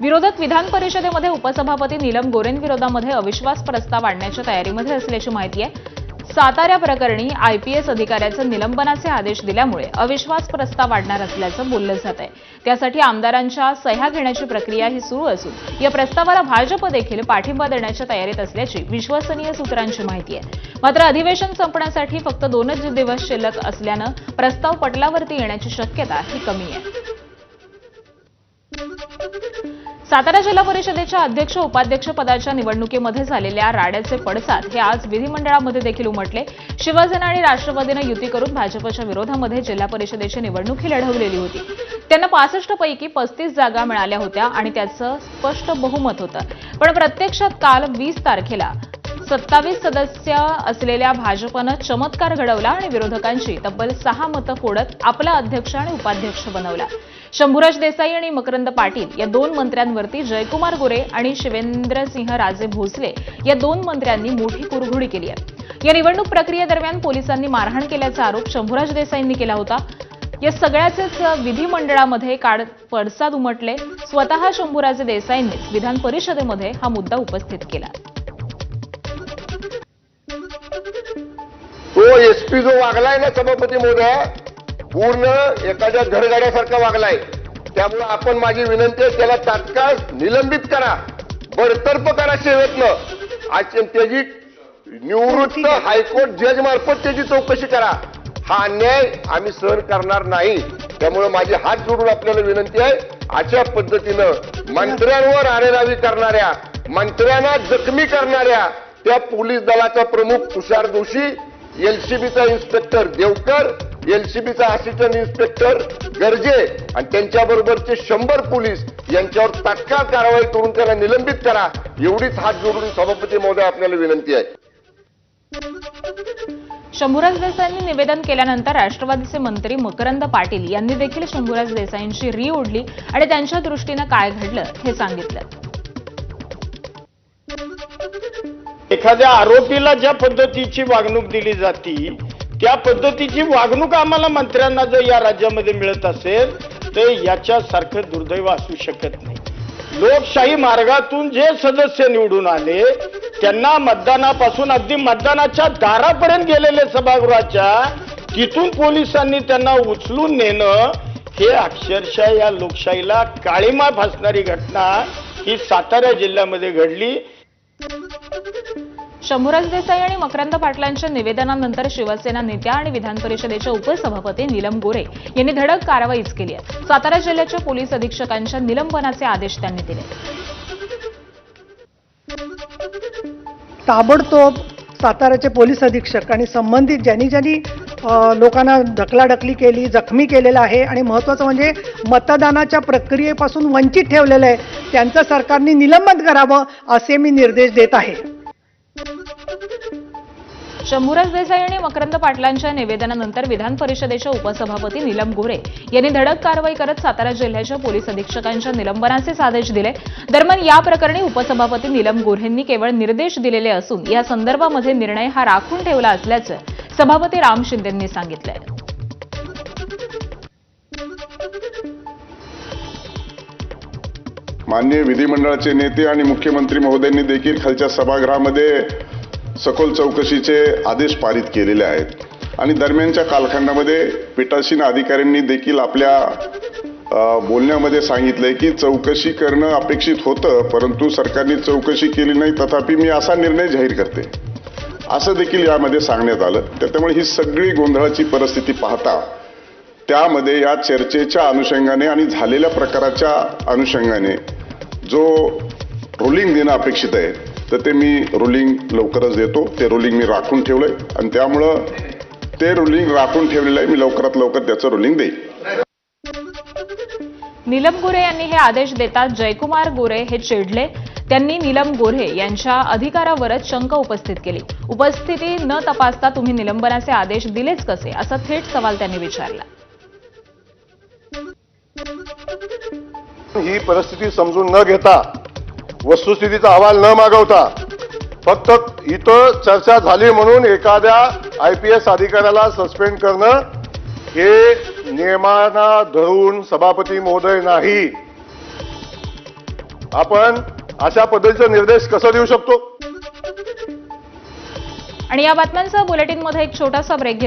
विरोधक विधान परिषदेमध्ये उपसभापती नीलम गोरेंविरोधामध्ये अविश्वास प्रस्ताव आणण्याच्या तयारीमध्ये असल्याची माहिती आहे। सातारा प्रकरणी आयपीएस अधिकाऱ्याचे निलंबनाचे आदेश दिल्यामुळे अविश्वास प्रस्ताव आणणार असल्याचं बोललं जात आहे। त्यासाठी आमदारांच्या सह्या घेण्याची प्रक्रिया ही सुरू असून या प्रस्तावाला भाजप देखील पाठिंबा देण्याच्या तयारीत असल्याची विश्वसनीय सूत्रांची माहिती आहे। मात्र अधिवेशन संपण्यासाठी फक्त 2च दिवस शिल्लक असल्यानं प्रस्ताव पटलावरती येण्याची शक्यता ही कमी आहे। सातारा जिल्हा परिषदेच्या अध्यक्ष उपाध्यक्ष पदाच्या निवडणुकीमध्ये झालेल्या राड्याचे पडसाद हे आज विधिमंडळामध्ये देखील उमटले। शिवसेना आणि राष्ट्रवादीने युती करून भाजपच्या विरोधामध्ये जिल्हा परिषदेची निवडणूक लढवलेली होती। त्यांना 65 पैकी 35 जागा मिळाल्या होत्या आणि त्याचं स्पष्ट बहुमत होतं। पण प्रत्यक्षात काल 20 तारखेला 27 सदस्य असलेल्या भाजपनं चमत्कार घडवला आणि विरोधकांची तब्बल 6 मतं फोडत आपला अध्यक्ष आणि उपाध्यक्ष बनवला। शंभूराज देसाई आणि मकरंद पाटील या 2 मंत्र्यांवरती जयकुमार गोरे आणि शिवेंद्रसिंह राजे भोसले या 2 मंत्र्यांनी मोठी कुरघोडी केली आहे। या निवडणूक प्रक्रियेदरम्यान पोलिसांनी मारहाण केल्याचा आरोप शंभूराज देसाईंनी केला होता। या सगळ्याचेच विधिमंडळामध्ये पडसाद उमटले। स्वतः शंभूराज देसाईंनीच विधान परिषदेमध्ये हा मुद्दा उपस्थित केला। तो एसपी जो वागलाय ना सभापती महोदय, पूर्ण एखाद्या घरगाड्यासारखा वागलाय। त्यामुळे आपण माझी विनंती आहे, त्याला तात्काळ निलंबित करा, बडतर्फ करा सेवेतनं। आज त्याची निवृत्त हायकोर्ट जज मार्फत त्याची चौकशी करा। हा अन्याय आम्ही सहन करणार नाही। त्यामुळे माझी हात जोडून आपल्याला विनंती आहे, अशा पद्धतीनं मंत्र्यांवर आरेरावी करणाऱ्या, मंत्र्यांना जखमी करणाऱ्या त्या पोलीस दलाचा प्रमुख तुषार जोशी, एलसीबीचा इन्स्पेक्टर देवकर, एलसीबीचा असिस्टंट इन्स्पेक्टर गर्जे आणि त्यांच्याबरोबरचे 100 पोलीस यांच्यावर तात्काळ कारवाई करून त्याला निलंबित करा, एवढीच हात जोडून सभापती महोदय आपल्याला विनंती आहे। शंभूराज देसाईंनी निवेदन केल्यानंतर राष्ट्रवादीचे मंत्री मकरंद पाटील यांनी देखील शंभूराज देसाईंची री ओढली आणि त्यांच्या दृष्टीनं काय घडलं हे सांगितलं। एखाद्या आरोपीला ज्या पद्धतीची वागणूक दिली जाती त्या पद्धतीची वागणूक आम्हाला मंत्र्यांना जर या राज्यामध्ये मिळत असेल तर याच्यासारखं दुर्दैव असू शकत नाही। लोकशाही मार्गातून जे सदस्य निवडून आले त्यांना मतदानापासून अगदी मतदानाच्या दारापर्यंत गेलेले सभागृहाच्या तिथून पोलिसांनी त्यांना उचलून नेणं हे अक्षरशः या लोकशाहीला काळिमा फासणारी घटना ही सातारा जिल्ह्यामध्ये घडली। शंभूराज देसाई आणि मकरंद पाटलांच्या निवेदनानंतर शिवसेना नेत्या आणि विधान परिषदेच्या उपसभापती नीलम गोरे यांनी धडक कारवाईच केली आहे। सातारा जिल्ह्याच्या पोलीस अधीक्षकांच्या निलंबनाचे आदेश त्यांनी दिले। ताबडतोब साताराचे पोलीस अधीक्षक आणि संबंधित ज्यांनी लोकांना ढकलाढकली केली, जखमी केलेलं आहे आणि महत्त्वाचं म्हणजे मतदानाच्या प्रक्रियेपासून वंचित ठेवलेलं आहे, त्यांचं सरकारने निलंबन करावं असे मी निर्देश देत आहे। शंभूराज देसाई आणि मकरंद पाटलांच्या निवेदनानंतर विधान परिषदेच्या उपसभापती नीलम गोरे यांनी धडक कारवाई करत सातारा जिल्ह्याच्या पोलीस अधीक्षकांच्या निलंबनाचे आदेश दिले। दरम्यान या प्रकरणी उपसभापती नीलम गोरेंनी केवळ निर्देश दिलेले असून या संदर्भामध्ये निर्णय हा राखून ठेवला असल्याचं सभापती राम शिंदेंनी सांगितलंय। माननीय विधिमंडळाचे नेते आणि मुख्यमंत्री महोदयांनी देखील खालच्या सभागृहामध्ये सखोल चौकशीचे आदेश पारित केलेले आहेत आणि दरम्यानच्या कालखंडामध्ये पीठासीन अधिकाऱ्यांनी देखील आपल्या बोलण्यामध्ये सांगितलंय की चौकशी करणं अपेक्षित होतं, परंतु सरकारने चौकशी केली नाही, तथापि मी असा निर्णय जाहीर करते असं देखील यामध्ये सांगण्यात आलं। त्यामुळे ही सगळी गोंधळाची परिस्थिती पाहता त्यामध्ये या चर्चेच्या अनुषंगाने आणि झालेल्या प्रकाराच्या अनुषंगाने जो रुलिंग देणं अपेक्षित आहे तर ते मी रुलिंग लवकरच देतो। ते रुलिंग मी राखून ठेवलंय आणि त्यामुळं ते रुलिंग राखून ठेवलेलं आहे, मी लवकरात लवकर त्याचं रुलिंग देईन। नीलम गोरे यांनी हे आदेश देताच जयकुमार गोरे हे चिडले। त्यांनी नीलम गोरे यांच्या अधिकारावरच शंका उपस्थित केली। उपस्थिती न तपासता तुम्ही निलंबनाचे आदेश दिलेच कसे असा थेट सवाल त्यांनी विचारला। ही परिस्थिती समजून न घेता, वस्तुस्थितीचा अहवाल न मागवता फक्त इथं चर्चा झाली म्हणून एखाद्या आयपीएस अधिकाऱ्याला सस्पेंड करणं हे नियमांना धरून सभापती महोदय नाही, आपण अशा पद्धतीचा निर्देश कसा देऊ शकतो? आणि या बातम्यांसह बुलेटिनमध्ये एक छोटासा ब्रेक घेतो.